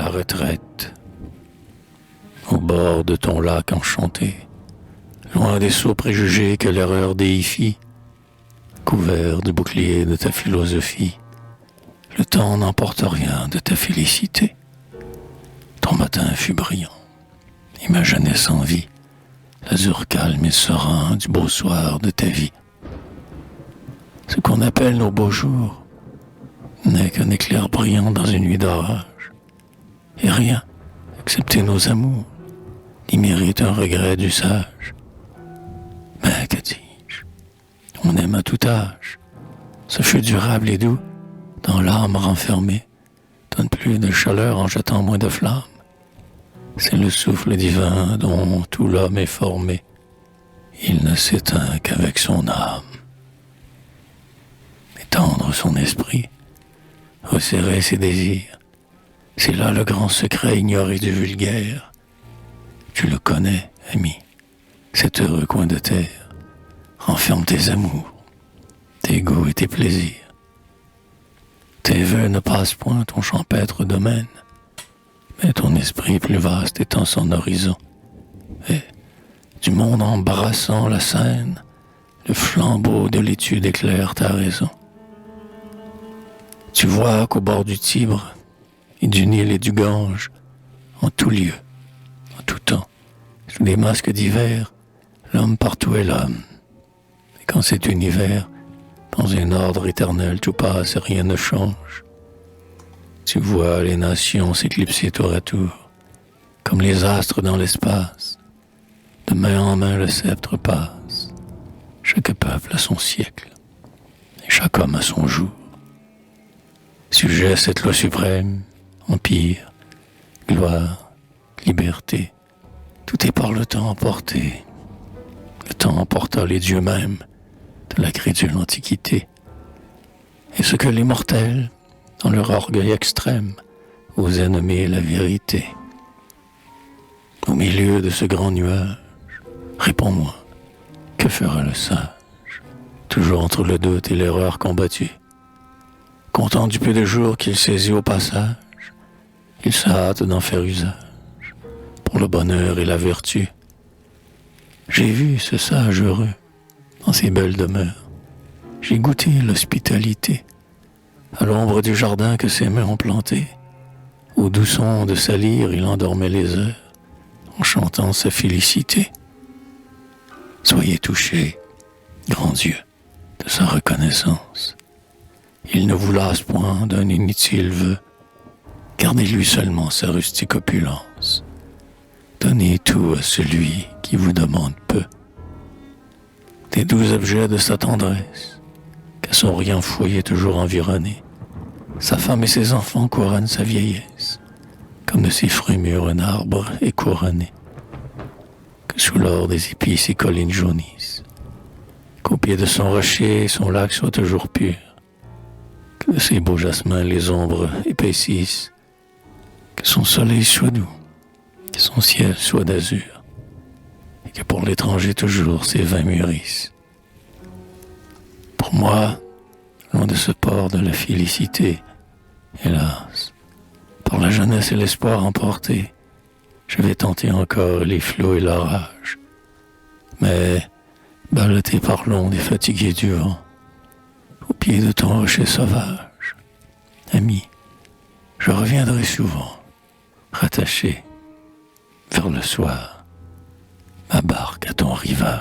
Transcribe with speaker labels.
Speaker 1: la retraite, au bord de ton lac enchanté, loin des sots préjugés que l'erreur déifie, couvert du bouclier de ta philosophie, le temps n'emporte rien de ta félicité. Ton matin fut brillant, et ma jeunesse en vie, l'azur calme et serein du beau soir de ta vie. Ce qu'on appelle nos beaux jours n'est qu'un éclair brillant dans une nuit d'orage, et rien, excepté nos amours, n'y mérite un regret du sage. Mais que dis-je, on aime à tout âge, ce feu durable et doux, dans l'âme renfermée, donne plus de chaleur en jetant moins de flammes. C'est le souffle divin dont tout l'homme est formé, il ne s'éteint qu'avec son âme. Étendre son esprit, resserrer ses désirs, c'est là le grand secret ignoré du vulgaire. Tu le connais, ami, cet heureux coin de terre renferme tes amours, tes goûts et tes plaisirs. Tes vœux ne passent point ton champêtre domaine, mais ton esprit plus vaste étend son horizon. Et, du monde embrassant la scène, le flambeau de l'étude éclaire ta raison. Tu vois qu'au bord du Tibre, et du Nil et du Gange, en tout lieu, en tout temps, sous des masques d'hiver, l'homme partout est l'homme. Et quand cet univers, dans un ordre éternel, tout passe et rien ne change, tu vois les nations s'éclipser tour à tour, comme les astres dans l'espace. De main en main le sceptre passe, chaque peuple a son siècle, et chaque homme a son jour. Sujet à cette loi suprême, empire, gloire, liberté, tout est par le temps emporté. Le temps emporta les dieux mêmes de la crédule antiquité. Et ce que les mortels, dans leur orgueil extrême, osaient nommer la vérité. Au milieu de ce grand nuage, réponds-moi, que fera le sage, toujours entre le doute et l'erreur combattue? Content du peu de jours qu'il saisit au passage, il se hâte d'en faire usage, pour le bonheur et la vertu. J'ai vu ce sage heureux, dans ses belles demeures. J'ai goûté l'hospitalité, à l'ombre du jardin que ses mains ont planté. Au doux son de sa lyre, il endormait les heures, en chantant sa félicité. Soyez touchés, grand Dieu, de sa reconnaissance. Il ne vous lasse point d'un inutile vœu. Gardez-lui seulement sa rustique opulence. Donnez tout à celui qui vous demande peu. Des doux objets de sa tendresse, qu'à son riant foyer toujours environné, sa femme et ses enfants couronnent sa vieillesse, comme de ses fruits mûrs un arbre est couronné. Que sous l'or des épis ses collines jaunissent, qu'au pied de son rocher son lac soit toujours pur, que de ses beaux jasmins les ombres épaississent, que son soleil soit doux, que son ciel soit d'azur, et que pour l'étranger toujours ses vins mûrissent. Pour moi, loin de ce port de la félicité, hélas, par la jeunesse et l'espoir emporté, je vais tenter encore les flots et l'orage. Mais, ballotté par l'onde et fatigué du vent, au pied de ton rocher sauvage, ami, je reviendrai souvent, rattaché, vers le soir, ma barque à ton rivage.